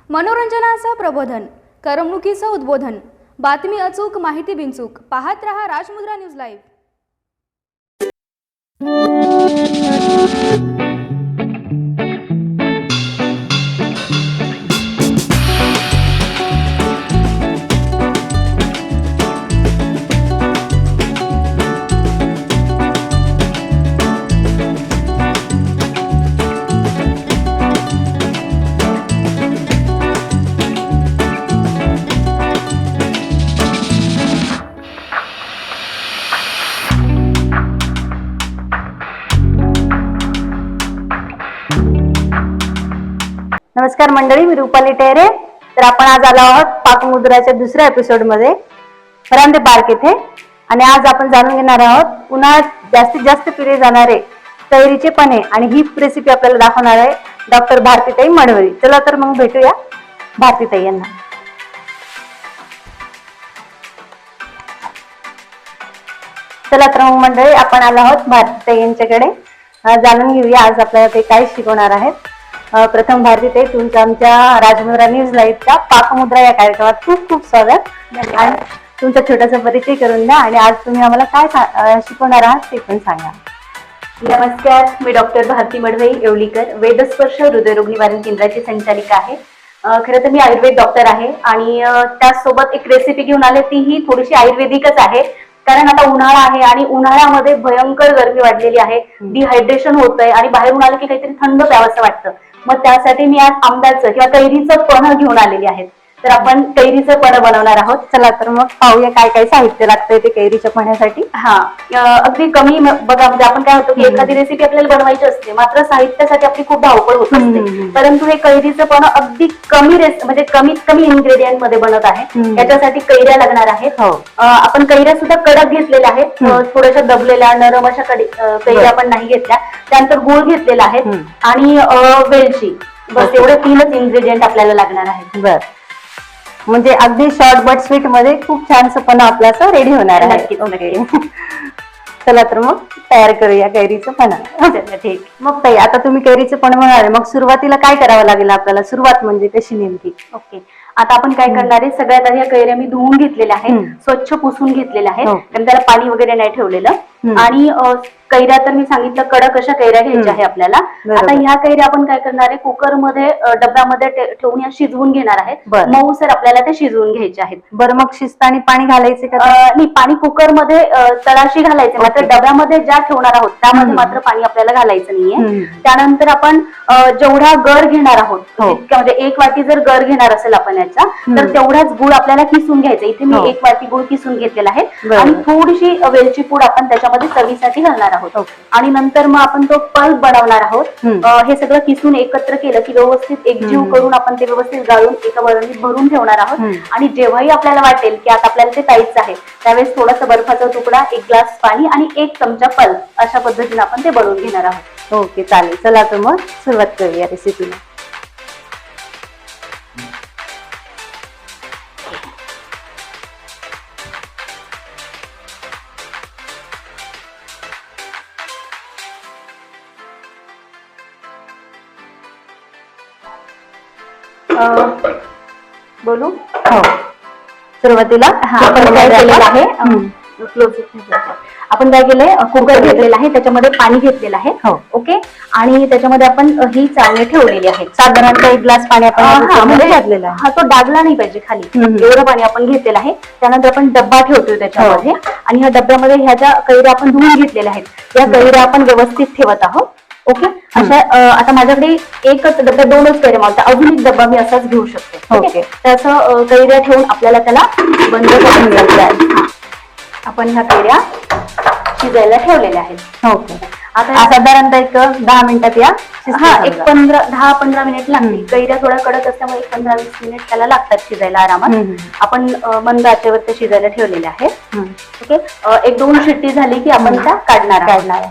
मनोरंजनाचं प्रबोधन, करमणुकीचं उद्बोधन, बातमी अचूक, माहिती बिनचूक. पाहत रहा राजमुद्रा न्यूज लाईव्ह. नमस्कार मंडळी, मी रुपाली टेहरे. तर आपण आज आलो आहोत पाकमुद्राच्या दुसऱ्या एपिसोड मध्ये फरांदे पार्क येथे. आणि आज आपण जाणून घेणार आहोत उन्हाळ्यात जास्तीत जास्त पिले जाणारे कैरीचे पन्हे, आणि ही रेसिपी आपल्याला दाखवणार आहे डॉक्टर भारतीताई मडवरी. चला तर मग भेटूया भारतीताई यांना. चला तर मग मंडळी, आपण आलो आहोत भारतीताई यांच्याकडे. जाणून घेऊया आज आपल्याला ते काय शिकवणार आहेत. प्रथम भारतीताई, तुमचं आमच्या राजमुद्रा न्यूज लाईव्हच्या पाकमुद्रा या कार्यक्रमात खूप खूप स्वागत. आणि तुमचा छोटासा परिचय करून द्या, आणि आज तुम्ही आम्हाला काय शिकवणार आहात ते पण सांगा. नमस्कार, मी डॉक्टर भारती मडवई येवलीकर, वेदस्पर्श हृदयरोग निवारण केंद्राची संचालिका आहे. खरं तर मी आयुर्वेद डॉक्टर आहे, आणि त्याचसोबत एक रेसिपी घेऊन आले, तीही थोडीशी आयुर्वेदिकच आहे. कारण आता उन्हाळा आहे आणि उन्हाळ्यामध्ये भयंकर गरमी वाढलेली आहे, डिहायड्रेशन होतंय आणि बाहेरून आलं की काहीतरी थंड प्यावंसं वाटतं. मग त्यासाठी मी आज आंब्याचं किंवा कैरीचं पन्ह घेऊन आलेली आहे. तर आपण कैरीचं पन्ह बनवणार आहोत. चला तर मग पाहूया काय काय साहित्य लागतंय ते कैरीच्या पन्ह्यासाठी. अगदी कमी बघा, म्हणजे आपण काय होतं की एखादी रेसिपी आपल्याला बनवायची असते, मात्र साहित्यासाठी आपली खूप धावपळ होत असते. परंतु हे कैरीचं पन्ह अगदी कमी म्हणजे कमीत कमी इन्ग्रेडियंट मध्ये बनत आहे. याच्यासाठी कैऱ्या लागणार आहेत. आपण कैऱ्या सुद्धा कडक घेतलेल्या आहेत, थोड्याशा दबलेल्या नरम अशा कैऱ्या आपण नाही घेतल्या. त्यानंतर गूळ घेतलेला आहे आणि वेलची. बस एवढे तीनच इन्ग्रेडियंट आपल्याला लागणार आहेत. बर, म्हणजे अगदी शॉर्ट बट स्वीट मध्ये खूप छानसं पन्ह आपल्याचं रेडी होणार आहे. चला तर मग तयार करूया कैरीचं पन्ह. ठीक. मग ताई, आता तुम्ही कैरीचं पन्ह बनवणार आहे, मग सुरुवातीला काय करावं लागेल आपल्याला? सुरुवात म्हणजे कशी नेमकी? ओके, आता आपण काय करणार आहे, सगळ्यात आधी या कैऱ्या मी धुवून घेतलेल्या आहेत, स्वच्छ पुसून घेतलेल्या आहेत, कारण त्याला पाणी वगैरे नाही ठेवलेलं. आणि कैऱ्या तर मी सांगितलं कडक अशा कैऱ्या घ्यायच्या आहे आपल्याला. आता ह्या कैऱ्या आपण काय करणार आहे, कुकरमध्ये डब्यामध्ये ठेवून या शिजवून घेणार आहेत. मऊसर आपल्याला ते शिजवून घ्यायचे आहेत. बरं, मग शिजताना पाणी घालायचे का? नाही, पाणी कुकरमध्ये तळाशी घालायचे, मात्र डब्यामध्ये ज्या ठेवणार आहोत त्यामध्ये मात्र पाणी आपल्याला घालायचं नाहीये. त्यानंतर आपण जेवढा गर घेणार आहोत, म्हणजे 1 वाटी जर गर घेणार असेल आपण याचा, तर तेवढाच गुळ आपल्याला किसून घ्यायचा. इथे मी 1 वाटी गुळ किसून घेतलेला आहे, आणि थोडीशी वेलची पूड आपण त्याच्यामध्ये चवीसाठी घालणार आहोत. आणि नंतर मग आपण तो पल्प बनवणार आहोत. हे सगळं किसून एकत्र केलं की व्यवस्थित एकजीव करून आपण ते व्यवस्थित गाळून एका बरणीत भरून ठेवणार आहोत. आणि जेव्हाही आपल्याला वाटेल की आता आपल्याला ते प्यायचं आहे, त्यावेळेस थोडासा बर्फाचा तुकडा, 1 ग्लास पाणी आणि 1 चमचा पल्प, अशा पद्धतीने आपण ते बनवून घेणार आहोत. ओके, चालेल. चला तर मग सुरुवात करूया रेसिपीला. बोलू? हो, सुरुवातीला आपण काय केलेलं आहे, आपण काय केलंय, कुकर घेतलेला आहे, त्याच्यामध्ये पाणी घेतलेलं आहे. ओके, आणि त्याच्यामध्ये आपण ही चाळणी ठेवलेली आहे. साधारणतः 1 ग्लास पाणी आपण घातलेलं आहे. हा, तो डागला नाही पाहिजे खाली, एवढं पाणी आपण घेतलेलं आहे. त्यानंतर आपण डब्बा ठेवतोय त्याच्यामध्ये, आणि ह्या डब्यामध्ये ह्या ज्या कैऱ्या आपण धुवून घेतलेल्या आहेत, या कैऱ्या आपण व्यवस्थित ठेवत आहोत. ओके, अशा आता माझ्याकडे एकच डब्बा, 2च कैऱ्या मावतात, अजून एक डब्बा मी असाच घेऊ शकते. ओके, त्याचं कैऱ्या ठेवून आपल्याला त्याला बंद करून घ्यायचं आहे. आपण ह्या कैऱ्या शिजायला ठेवलेल्या आहेत. ओके, आता साधारणतः एक 10 मिनिटात या. एक 10-15 मिनिट लागतील. कैऱ्या थोड्या कडक असल्यामुळे 15-20 मिनिट त्याला लागतात शिजायला आरामात. आपण मंद आचेवर ते शिजायला ठेवलेले आहेत. ओके, 1-2 शिट्टी झाली की आपण त्या काढणार आहे.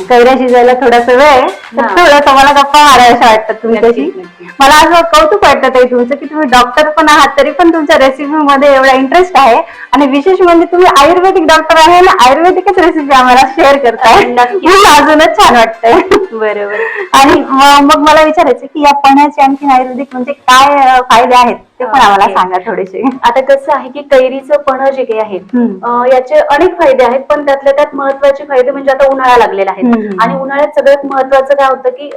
कैऱ्या शिजायला थोडासा वेळ तर हा. थोडं मला गप्पा मारायला वाटतात नक्कीच, तुमच्याशी. नक्कीच. मला असं कौतुक वाटतं ताई तुमचं की तुम्ही डॉक्टर पण आहात तरी पण तुमच्या रेसिपी मध्ये एवढा इंटरेस्ट आहे. आणि विशेष म्हणजे तुम्ही आयुर्वेदिक डॉक्टर आहे ना, आयुर्वेदिकच रेसिपी आम्हाला शेअर करताय. नक्कीच. मला अजूनच छान वाटतंय. बरोबर. आणि मग मला विचारायचं की या पण्याचे आणखी आयुर्वेदिक म्हणजे काय फायदे आहेत ते पण आम्हाला ओके. सांगा थोडेसे. आता कसं आहे की कैरीचं पन्ह जे काही आहे याचे अनेक फायदे आहेत, पण त्यातल्या त्यात महत्वाचे फायदे म्हणजे आता उन्हाळा लागलेला आहे आणि उन्हाळ्यात सगळ्यात महत्वाचं काय होतं की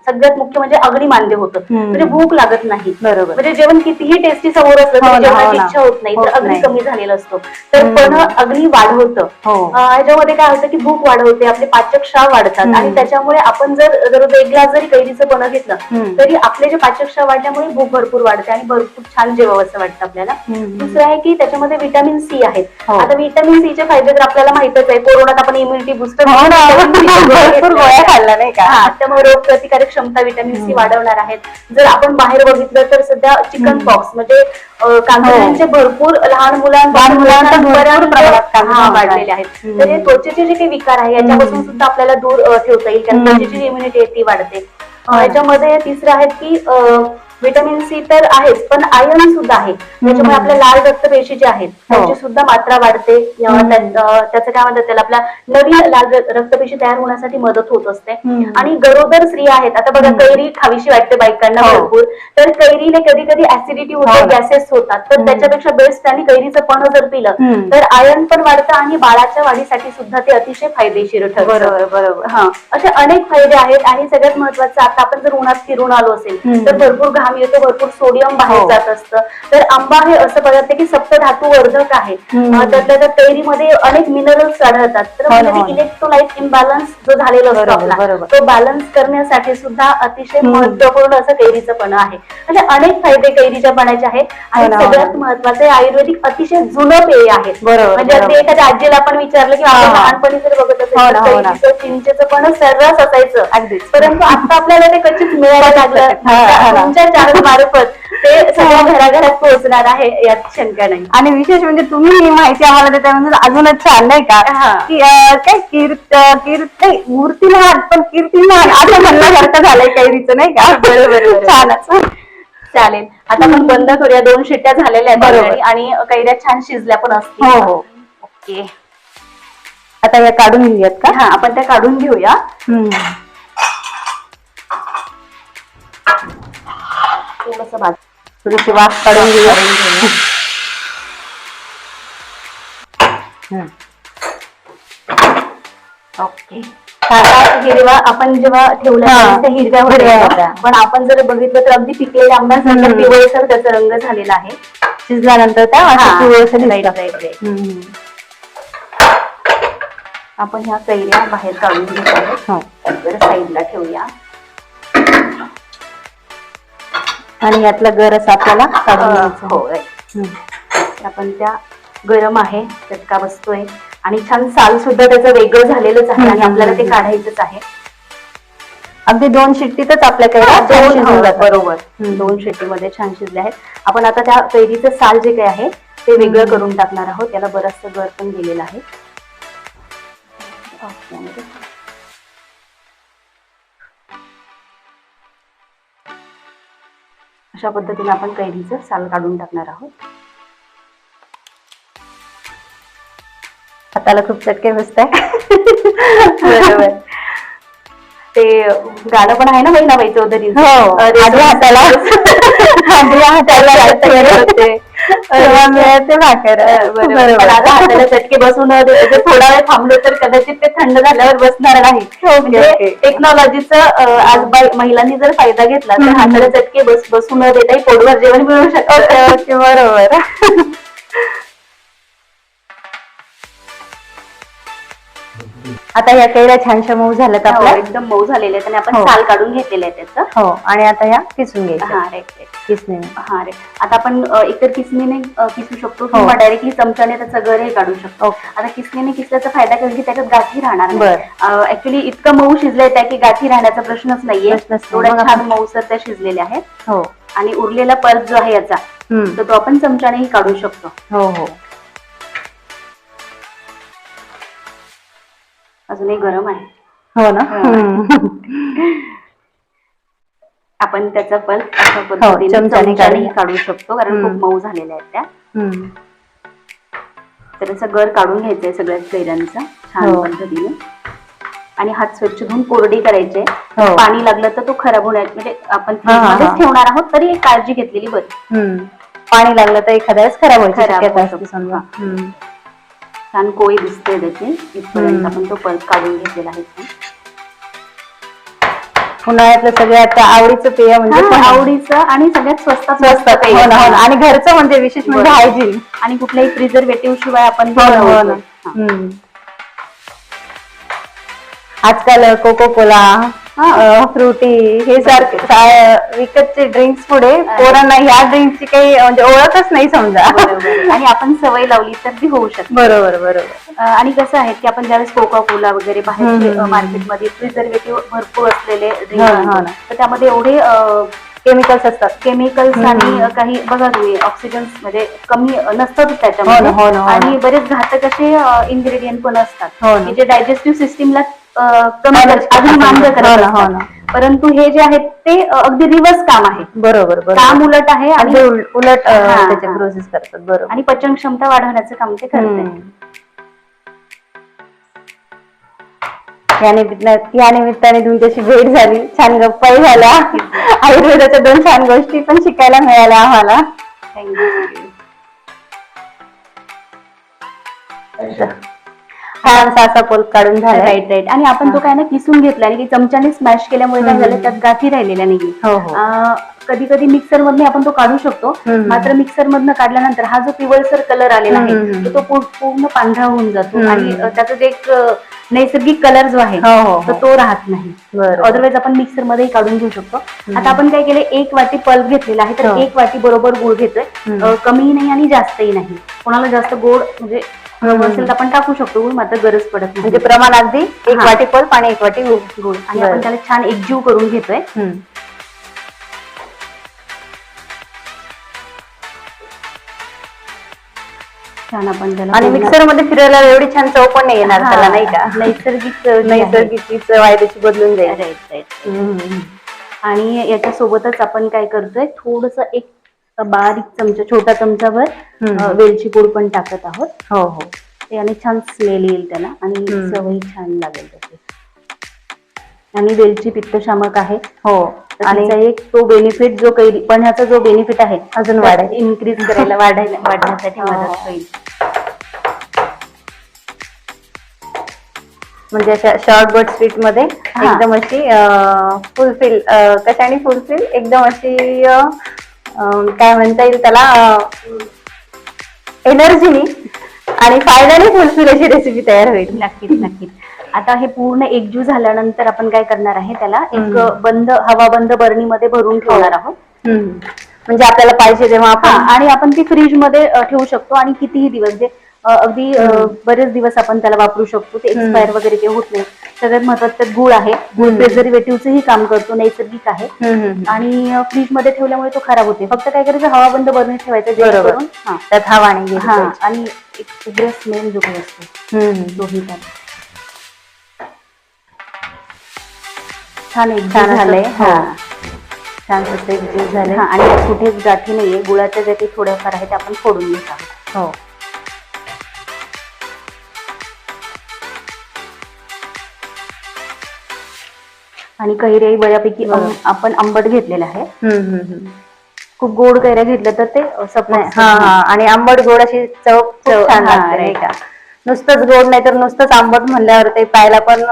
सगळ्यात मुख्य म्हणजे अग्निमांद्य होतं. म्हणजे भूक लागत नाही. बरोबर. म्हणजे जेवण कितीही टेस्टी समोर असलं हो ना, तरी जेवणाची हो ना. इच्छा होत नाही, तर होत अग्नी नाही. कमी झालेला असतो. तर पन्ह अग्नी वाढवतं. हो. याच्यामध्ये काय होतं की भूक वाढवते, आपले पाचक श्राव वाढतात आणि त्याच्यामुळे आपण जर दररोज एक ग्लास जरी कैरीचं पन्ह घेतलं तरी आपले जे पाचक श्राव वाढल्यामुळे भूक भरपूर वाढते आणि भरपूर छान जेवावं असं वाटतं आपल्याला. दुसरं आहे की त्याच्यामध्ये व्हिटॅमिन सी आहेत. हो. आता व्हिटॅमिन सी चे फायदे तर आपल्याला माहितच आहे. कोरोनात आपण इम्युनिटी बुस्टर भरपूर गोळ्या खाल्ल्या नाही का? त्यामुळे रोग प्रतिकारक क्षमता व्हिटॅमिन सी वाढवणार आहेत. जर आपण बाहेर बघितलं तर सध्या चिकन पॉक्स म्हणजे कांजिण्यांचे भरपूर लहान लहान मुलांना भरपूर प्रमाणात कांजिण्या वाढलेले आहेत. तर हे त्वचेचे जे काही विकार आहे याच्यापासून सुद्धा आपल्याला दूर ठेवता येईल, कारण त्वचेची जी इम्युनिटी आहे ती वाढते. याच्यामध्ये तिसरं आहे की व्हिटॅमिन सी तर आहेच, पण आयर्न सुद्धा आहे. त्याच्यामुळे आपल्या लाल रक्तपेशी ज्या आहेत त्यांची सुद्धा मात्रा वाढते. त्याचं काय म्हणतात त्याला, आपल्या नवीन लाल रक्तपेशी तयार होण्यासाठी मदत होत असते. आणि गरोदर स्त्रिया आहेत, आता बघा कैरी खावीशी वाटते बायकांना भरपूर, तर कैरीने कधी कधी ऍसिडिटी होते, गॅसेस होतात. तर त्याच्यापेक्षा बेस्ट आणि कैरीचं पन्ह जर पिलं तर आयर्न पण वाढतं आणि बाळाच्या वाढीसाठी सुद्धा ते अतिशय फायदेशीर ठरतं. बरोबर बरोबर. हा, असे अनेक फायदे आहेत. आणि सगळ्यात महत्वाचं, आता आपण जर उन्हात फिरून आलो असेल तर भरपूर घाम येतो, भरपूर सोडियम बाहेर जात असतं. तर आंबा हे असं पदार्थ आहे की सप्तधातू वर्धक आहे. त्यातल्या त्या कैरीमध्ये अनेक मिनरल्स आढळतात. तर म्हणजे इलेक्ट्रोलाइट इम्बॅलन्स जो झालेला असतो आपला, तो बॅलन्स करण्यासाठी सुद्धा अतिशय महत्वपूर्ण असं कैरीचं पन्ह आहे. म्हणजे अनेक फायदे कैरीच्या पन्हाचे आहेत. आणि सगळ्यात महत्वाचं आयुर्वेदिक अतिशय जुनं पेय आहे. म्हणजे अगदी एखाद्या आजीला आपण विचारलं की आपण लहानपणी जर बघत असेल तर कैरीचं चिंचेचं पन्ह सर्रास असायचं. परंतु आता आपल्याला ते क्वचित मिळायला लागलं. तुमच्या चॅनल मार्फत ते सगळ्या घराघरात पोहोचणार आहे, यात शंका नाही. आणि विशेष म्हणजे तुम्ही ही माहिती आम्हाला देता म्हणजे अजूनच छान नाही का? की काय मूर्ती लहान पण कीर्ती लहान असं म्हणण्यासारखं झालंय कैरीचं नाही का? बरोबर. छानच. चालेल, आता आपण बंद करूया. 2 शिट्ट्या झालेल्या आहेत already आणि कैऱ्या छान शिजल्या पण असतील. हो. ओके, आता या काढून घेऊयात का? हा, आपण त्या काढून घेऊया. थोडंसं थोडीशी वाफ काढून घेऊया. ओके. हिरवा आपण जेव्हा ठेवला त्या हिरव्या होत्या, पण आपण जर बघितलं तर अगदी पिकलेल्या आंब्यासारखा पिवळसर त्याचा रंग झालेला आहे. शिजल्यानंतर त्या आपण ह्या कैऱ्या बाहेर काढून घेत आहोत. साईडला ठेवूया. आणि यातला गरज आपल्याला काढून घ्यायचा. हो, आपण त्या गरम आहे चटका बसतोय आणि छान साल सुद्धा त्याचं वेगळं झालेलंच आहे आणि आपल्याला ते काढायचंच आहे. अगदी 2 शिट्टीतच आपल्या कैऱ्या बरोबर 2 शिट्टीमध्ये छान शिजल्या आहेत. आपण आता त्या कैरीचं साल जे काही आहे ते वेगळं करून टाकणार आहोत. त्याला बरंचसं गर पण गेलेलं आहे. अशा पद्धतीने आपण कैरीचं साल काढून टाकणार आहोत. हाताला खूप चटके बसताय. बरोबर. ते गाणं पण आहे ना बहिणाबाई चौधरी, मिळते भाकर. हाताला चटके बसून थोडा वेळ थांबलो तर कदाचित ते थंड झाल्यावर बसणार नाही. टेक्नॉलॉजीचा आज महिलांनी जर फायदा घेतला तर हाताला चटके बसून देताही पोटभर जेवण मिळू शकतं. बरोबर. आता या कैऱ्या छानशा मऊ झाल्यात आपल्या, एकदम मऊ झालेले आहेत आणि आपण साल काढून घेतलेले आहे त्याचं. हो, आणि आता ह्या किसून घ्यायच्या. हा, राईट. किसणीने. हा, रे. आता आपण एकतर किसणीने किसू शकतो किंवा डायरेक्टली चमच्याने त्याचं गर हे काढू शकतो. आता किसणीने किसल्याचा फायदा काय की त्याच्यात गाठी राहणार नाही. ऍक्च्युली इतकं मऊ शिजलंय त्या की गाठी राहण्याचा प्रश्नच नाहीये. थोड्या छान मऊसर त्या शिजलेल्या आहेत. हो, आणि उरलेला परत जो आहे याचा तर तो आपण चमच्यानेही काढू शकतो. हो हो. अजूनही गरम आहे. हो ना. आपण त्याचा पल्प अशा पद्धतीने चमच्याने चमच्याने काढू शकतो, कारण खूप मऊ झालेल्या आहेत त्या. तर असं गर काढून घ्यायचंय सगळ्याच कैऱ्यांचा छान पद्धतीने, आणि हात स्वच्छ धुवून कोरडी करायचे. पाणी लागलं तर तो खराब होणार, म्हणजे आपण फ्रीजमध्येच ठेवणार आहोत तरी एक काळजी घेतलेली बरी. पाणी लागलं तर एखाद्या वेळेस खराब व्हायची शक्यता असते समजा. छान कोळी दिसते त्याची, इथपर्यंत आपण तो पल्प काढून घेतलेला आहे. उन्हाळ्यातलं सगळ्यात आवडीचं पेय म्हणजे आवडीचं आणि सगळ्यात स्वस्तात पेय, आणि घरचं म्हणजे विशेष म्हणजे हायजीन, आणि कुठल्याही प्रिझर्वेटिव्ह शिवाय आपण आजकाल कोको कोला, फ्रुटी हे सारखे विकतचे ड्रिंक्स पुढे पोरांना ह्या ड्रिंक्सची काही म्हणजे ओळखच नाही समजा. आणि आपण सवय लावली तर ती होऊ शकते. बरोबर. आणि कसं आहे की आपण ज्यावेळेस कोका कोला वगैरे बाहेर मार्केटमध्ये प्रिझर्वेटिव्ह भरपूर असलेले ड्रिंक, तर त्यामध्ये एवढे केमिकल्स असतात, केमिकल्स आणि काही बघा तुम्ही ऑक्सिजन म्हणजे कमी नसतात त्याच्यामध्ये, आणि बरेच घातक असे इन्ग्रेडियंट पण असतात जे डायजेस्टिव्ह सिस्टीमला कमी मांग करत असतात. परंतु हे जे आहेत ते अगदी रिव्हर्स काम आहे. बरोबर. काम उलट आहे, आणि उलट त्याचे प्रोसेस करतात. बरोबर. आणि पचन क्षमता वाढवण्याचं काम ते करते. या निमित्ताने तुमच्याशी भेट झाली, छान गप्पाही झाल्या, आयुर्वेदाच्या 2 छान गोष्टी पण शिकायला मिळाल्या आम्हाला. छानसा असा पल्प काढून झाला. राईट. आणि आपण तो काय ना किसून घेतला, आणि चमच्याने स्मॅश केल्यामुळे काय झालं, त्यात गाठी राहिलेल्या नाही. कधी कधी मिक्सर मधून आपण तो काढू शकतो, मात्र मिक्सर मधनं काढल्यानंतर हा जो पिवळसर कलर आलेला आहे तो पूर्ण पांढरा होऊन जातो, आणि त्याचा जे एक नैसर्गिक कलर जो आहे तर तो राहत नाही. अदरवाईज आपण मिक्सर मध्ये काढून घेऊ शकतो. आता आपण काय केलं, 1 वाटी पल्प घेतलेला आहे, तर 1 वाटी बरोबर गुळ घेतोय. कमी नाही आणि जास्तही नाही. कोणाला जास्त गोड म्हणजे असेल तर आपण टाकू शकतो गुळ, मात्र गरज पडत नाही. म्हणजे प्रमाण अगदी 1 वाटी पल्प आणि 1 वाटी गुळ, आणि आपण त्याला छान एकजीव करून घेतोय. छान आपण त्याला, आणि मिक्सर मध्ये फिरायला एवढी छान चव पण नाही येणार त्याला, नाही का? नैसर्गिक चव आहे त्याची बदलून जाईल. राईट. आणि याच्या सोबतच आपण काय करतोय, थोडस एक बारीक चमचा, छोटा चमचाभर वेलची पूड पण टाकत आहोत. ते आणि छान स्मेल येईल त्याला, आणि चवही छान लागेल त्याची. आणि वेलची पित्तशामक आहे. आणि एक तो बेनिफिट जो काही पण ह्याचा जो बेनिफिट आहे अजून इन्क्रीज करायला वाढण्यासाठी मदत होईल. म्हणजे अशा शॉर्ट बट स्वीट मध्ये एकदम अशी फुलफिल, कशाने फुलफिल, एकदम अशी काय म्हणता येईल त्याला, एनर्जीनी आणि फायद्याने फुलफिल अशी रेसिपी तयार होईल. नक्कीच. आता हे पूर्ण एकजीव झाल्यानंतर आपण काय करणार आहे, त्याला एक हवाबंद बरणीमध्ये भरून ठेवणार आहोत. म्हणजे आपल्याला पाहिजे तेव्हा आपण, आणि आपण ती फ्रीज मध्ये ठेवू शकतो, आणि कितीही दिवस, जे अगदी बरेच दिवस आपण त्याला वापरू शकतो. ते एक्सपायर वगैरे काही होत नाही. सगळ्यात महत्वाचं गुळ आहे. गुळ प्रिझर्वेटिव्हचंही काम करतो, नैसर्गिक आहे, आणि फ्रीज मध्ये ठेवल्यामुळे तो खराब होते. फक्त काय करायचं, हवाबंद बरणीत ठेवायचं, जेणेकरून त्यात हवा नाही, आणि एक उग्र स्मेल जो काही असतो तोही त्यात छान एकजीव झालंय. छान एकजीव झालंय, आणि कुठेच गाठी नाहीये. गुळाच्या ज्या काही थोड्याफार आहेत आपण फोडून घेत आहोत. आणि कैऱ्याही बऱ्यापैकी आपण आंबट घेतलेलं आहे. खूप गोड कैऱ्या घेतल्या तर ते सपक, आणि आंबट गोड अशी चव छान लागते, नाही का? नुसतंच गोड नाही तर नुसतंच आंबट म्हणल्यावर ते पाहायला पण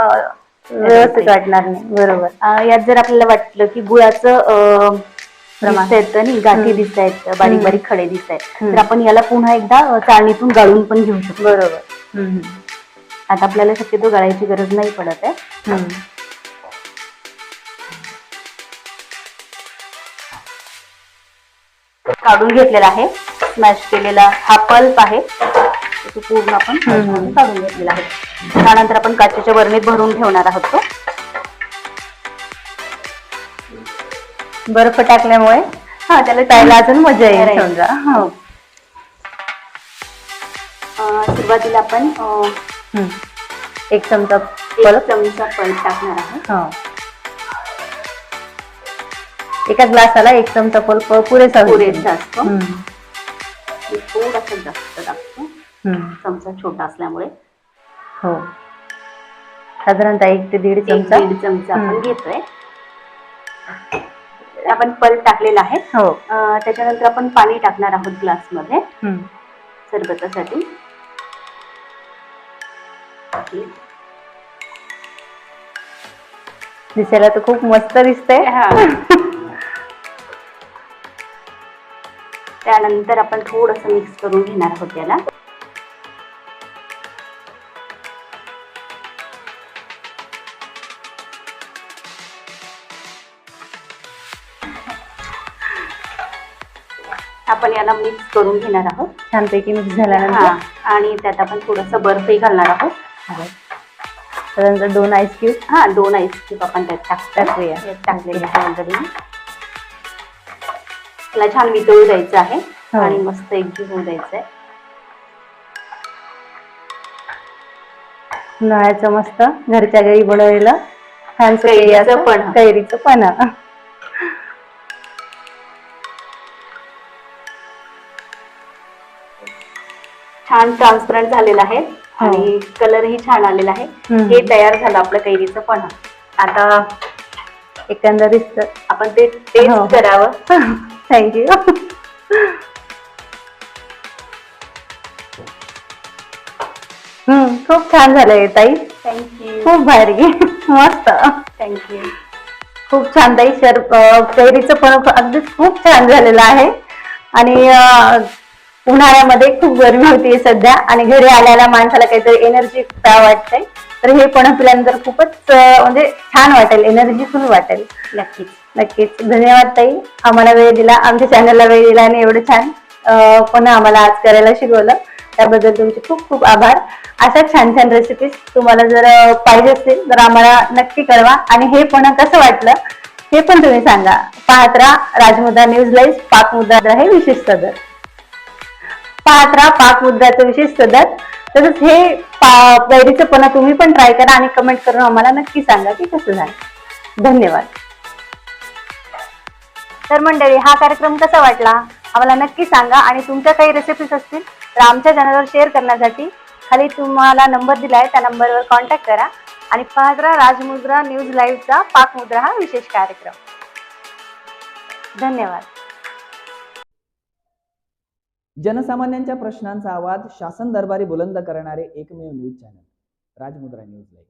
व्यवस्थित वाटणार नाही. बरोबर. यात जर आपल्याला वाटलं की गुळाचं गाठी दिसत आहेत, बारीक बारीक खडे दिसत आहेत, तर आपण याला पुन्हा एकदा चाळणीतून गाळून पण घेऊ शकतो. बरोबर. आता आपल्याला शक्यतो गाळायची गरज नाही पडत आहे. काढून घेतलेला आहे, स्मॅश केलेला हा पल्प आहे, तो पूर्ण आपण काढून घेतलेला आहे. त्यानंतर आपण काचेच्या बरणीत भरून ठेवणार आहोत. तो बर्फ टाकल्यामुळे त्याला प्यायला अजून मजा येईल समजा. सुरुवातीला आपण 1 चमचा पल्प चमचा पल्प टाकणार आहोत. हो. एका ग्लासाला 1 चमचा पल्प पुरेसा होईल. पुरेसा असतो. हम्म. थोडासा जास्त टाकतो, हम्म. चमचा छोटा असल्यामुळे. हो, साधारणतः 1 ते 1.5 चमचा. 1-1.5 चमचा आपण घेतोय. आपण पल्प टाकलेला आहे. हो. त्याच्यानंतर आपण पाणी टाकणार आहोत ग्लासमध्ये हम्म. सरबतासाठी. दिसायला तर खूप मस्त दिसतंय. हा. त्यानंतर आपण थोडस मिक्स करून घेणार आहोत त्याला. आपण याला मिक्स करून घेणार आहोत छानपैकी मिक्स झाल्यानंतर आणि त्यात आपण थोडस बर्फही घालणार आहोत. साधारणतः 2 आईस क्यूब. 2 आईस क्यूब आपण त्यात टाकूया. टाकलेले आहे. त्याला छान वितळू द्यायचं आहे हो. आणि मस्त एकजीव होऊ द्यायचं आहे. उन्हाळ्याचं मस्त घरच्या घरी बनवलेलं छानसं कैरीचं पन्ह. कैरीचं पन्ह. छान ट्रान्सपरंट झालेलं आहे आणि कलरही छान आलेला आहे. हे तयार झालं आपलं कैरीचं पन्ह. आता एकंदरीत आपण ते टेस्ट करावं. थँक्यू. खूप छान झालंय ताई. थँक्यू. खूप भारी मस्त. थँक्यू. खूप छान ताई. कैरीचं पण अगदीच खूप छान झालेलं आहे. आणि उन्हाळ्यामध्ये खूप गरमी होतीये सध्या आणि घरी आल्याला माणसाला काहीतरी एनर्जी वाटते. तर हे पण पिल्यानंतर खूपच म्हणजे छान वाटेल, एनर्जीफुल वाटेल. नक्कीच. नक्कीच. धन्यवाद ताई, आम्हाला वेळ दिला, आमच्या चॅनलला वेळ दिला आणि एवढं छान पण आम्हाला आज करायला शिकवलं. त्याबद्दल तुमचे खूप खूप आभार. अशा छान छान रेसिपीज तुम्हाला जर पाहिजे असतील तर आम्हाला नक्की कळवा. आणि हे पण कसं वाटलं हे पण तुम्ही सांगा. पाहत राहा राजमुद्रा न्यूज लाईव्ह. पाकमुद्रा हे विशेष सदर. पाहत राहा पाकमुद्राचं विशेष सदर. तसंच हे कैरीचं पण तुम्ही पण ट्राय करा आणि कमेंट करून आम्हाला नक्की सांगा की कसं झालं. धन्यवाद. तर मंडळी, हा कार्यक्रम कसा वाटला आम्हाला नक्की सांगा. आणि तुमच्या काही रेसिपीज असतील तर आमच्या चॅनलवर शेअर करण्यासाठी खाली तुम्हाला नंबर दिलाय, त्या नंबरवर कॉन्टॅक्ट करा आणि पाहत राहा राजमुद्रा न्यूज लाईव्हचा पाकमुद्रा हा विशेष कार्यक्रम. धन्यवाद. जनसामान्यांच्या प्रश्नांचा आवाज शासन दरबारी बुलंद करणारे एकमेव न्यूज चॅनल राजमुद्रा न्यूज लाईव्ह.